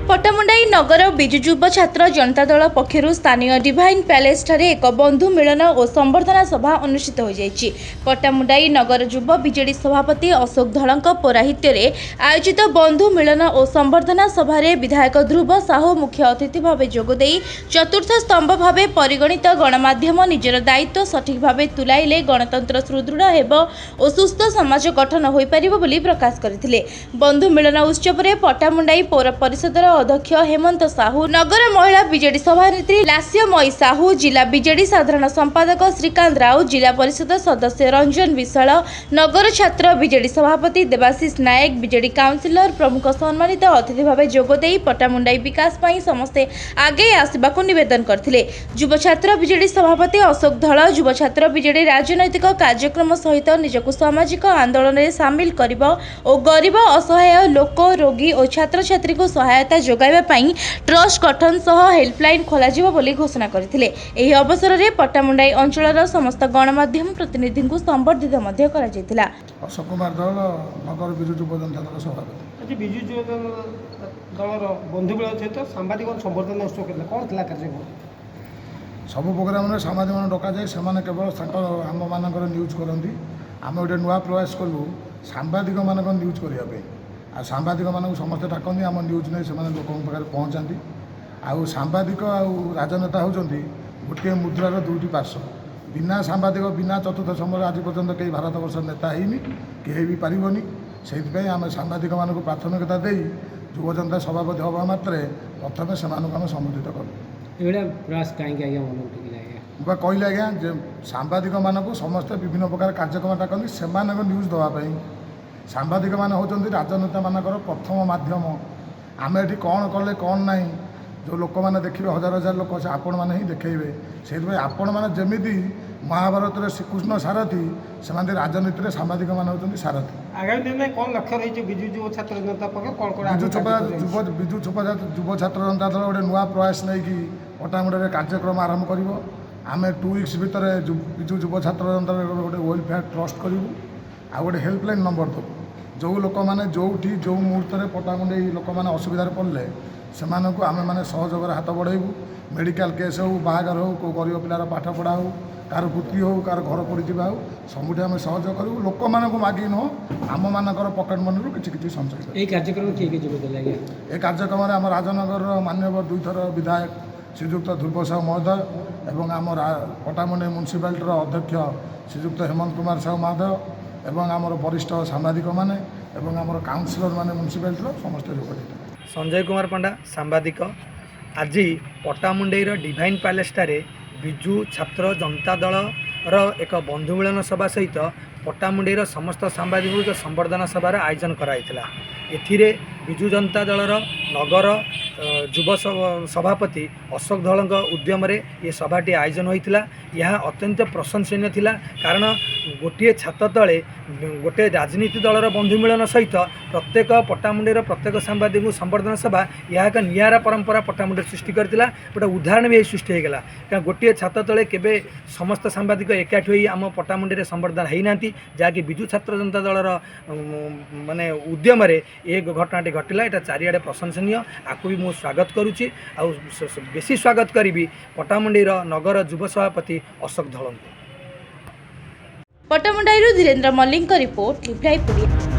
पट्टामुंडाई नगर विजु युव छात्र जनता दल पक्षर स्थानीय divine palace ठारे एक बंधु मिलन और संबर्धना सभा अनुष्ठित हो जाइछि। पट्टामुंडाई नगर युव बीजेडी सभापति अशोक धलଙ୍କ पौराहित्य रे आयोजित बंधु मिलन और संबर्धना सभा रे विधायक ध्रुव साहू मुख्य अतिथि भाव जोगदेई चतुर्थ स्तंभ भाव परिगणित गणमाध्यम निजर दायित्व सठिक भाव तुलाइले गणतंत्र सुदृढ़ हेबो और सुस्थ समाज गठन होई परिबो बोली प्रकाश करथिले। बंधु मिलन उत्सव रे पट्टामुंडाई पौर परिषदर अध्यक्ष हेमंत साहू, नगर महिला बीजेडी सभानेत्री लास्यमयी साहू, जिला बीजेडी साधारण संपादक श्रीकांत राउ, जिला परिषद सदस्य रंजन विशाल, नगर छात्र बीजेडी सभापति देवाशीष नायक, बीजेडी काउंसिलर प्रमुख सम्मानित अतिथि भाव जोगदेई पट्टामुंडाई विकास पई समस्ते आगे आसबाकू निवेदन करथिले। युव छात्र बीजेडी सभापति अशोक धल युव छात्र बीजेडी राजनैतिक कार्यक्रम सहित निजकू सामाजिक आंदोलन में सामिल करिबो और गरीब असहाय लोक रोगी और छात्र छात्री को सहायता जोगाइबा पई ट्रस्ट गठन सह हेल्पलाइन खोलाजिबो बोली घोषणा करथिले। एही अवसर रे पट्टामुंडाई अंचलर समस्त गणमाध्यम प्रतिनिधि को संबर्धित मध्य करा जैतिला। अशोक कुमार दल नगर विजु युव जनता दल सभापति। आज विजु युव दलर बंधु मेल सहित सांबादिक संबर्धना उत्सव केला कौन थिला कार्यक्रम? सब प्रोग्राम में सामाजिक मान डका जाए से केवल आम मानकर न्यूज करती। आम गोटे नुआ प्रयास कलु सांबादिक मान न्यूज करने आ सांबादिक मानक समस्ते डाकती आम न्यूज नहीं से लोक पाखे पहुँचाती। आउ सांबादिक आउ राजनेता होती गोटे मुद्रार दुईटी पार्श्व। बिना सांबादिक बिना चतुर्थ समय आज पर्यंत कई भारत वर्ष नेता होनी कहीं भी पारबनी। से आम सांबादिक मानक प्राथमिकता दे युव जनता सभापति हवा मात्रे प्रथम से आम सम्बोधित करूँ। कहले आज्ञा जे सांबादिक मानक समस्ते विभिन्न प्रकार कार्यक्रम डाकती से न्यूज देवाई। सांबादिक मान होती राजनेता मानकर प्रथम माध्यम। आम ये कौन कले कौन ना जो लोक मैंने देखिए हजार हजार लोक से आपण मैंने ही देखेबे। से आपण मैंने जमी महाभारत श्रीकृष्ण सारथी से राजनीति में सांबादिक मान होती सारथी। आगामी दिन में कौन लक्ष्य रही विजु युव छात्र जनता पक्ष कौन कौन विजु युव छात्र जनता दल गोटे नुआ प्रयास नहीं पट्टामुंडाई कार्यक्रम आरंभ कर आम 2 वीक्स भितर विजु युव छात्र जनता गोटे वेलफेयर ट्रस्ट करूँ आ गोटे हेल्पलाइन नंबर देव जो लोक मैंने जो मुहूर्त में पट्टामुंडाई लोक मैंने असुविधार पड़े से आम मैंने सहयोगर हाथ बढ़ेबू। मेडिकल केस हो बाहागर हो को गरीब पिलार पाठ पढ़ा हो कार पुत्री हो कार घर पड़जा हो सबुठ आम सहयोग करूँ। लोक मानक मागिक नुह आम मानकर पकेट मनी कि संचय कार्यक्रम ये कार्यक्रम आम राजनगर माननीय 2 थर विधायक श्रीजुक्त ध्रुव साहू महोदय एवं आम पट्टामुंडाई म्युनिसिपालिटी अध्यक्ष श्रीजुक्त हेमंत कुमार साहू महोदय एवं आमर वरिष्ठ सांबादिक माने एवं आमर काउंसिलर माने म्युनिसिपालिटी समस्त जोग देते। संजय कुमार पंडा सांबादिक आज पट्टामुंडाईर डिवाइन पैलेस ठारे विजु छात्र जनता दलर एक बंधु मिलन सभा सहित पट्टामुंडाईर समस्त सांबादिक संबर्धना सभार आयोजन कराइथिला। एथिरे विजु जनता दलर नगर युव सभापति अशोक धलଙ୍କ उद्यम ये सभाटी आयोजन होइथिला। यह अत्यंत प्रशंसनीय थिला कारण गोटे छात तले गोटे राजनीति दलर बंधु मिलन सहित प्रत्येक पट्टामुंडाईर प्रत्येक सांबादिक संबर्धना सभा यह एक नियारा परंपरा पट्टामुंडाई सृष्टि करथिला। गोटे उदाहरण भी सृष्टि होगला कारण गोटे छात तले केबे समस्त सांबादिक एकाठी होई आम पट्टामुंडाई संबर्धना होई नांती जहाँकि विजु छात्र जनता दलर माने उद्यम ये घटनाटी घटिला। एटा चारिआडे प्रशंसनीय आपको भी मु स्वागत करुच्ची। बेसी स्वागत करी पट्टामुंडाईर नगर युव सभापति अशोक धल। पट्टामुंडाईरू धीरेन्द्र मल्लिक रिपोर्ट लिप्लाइपुरी।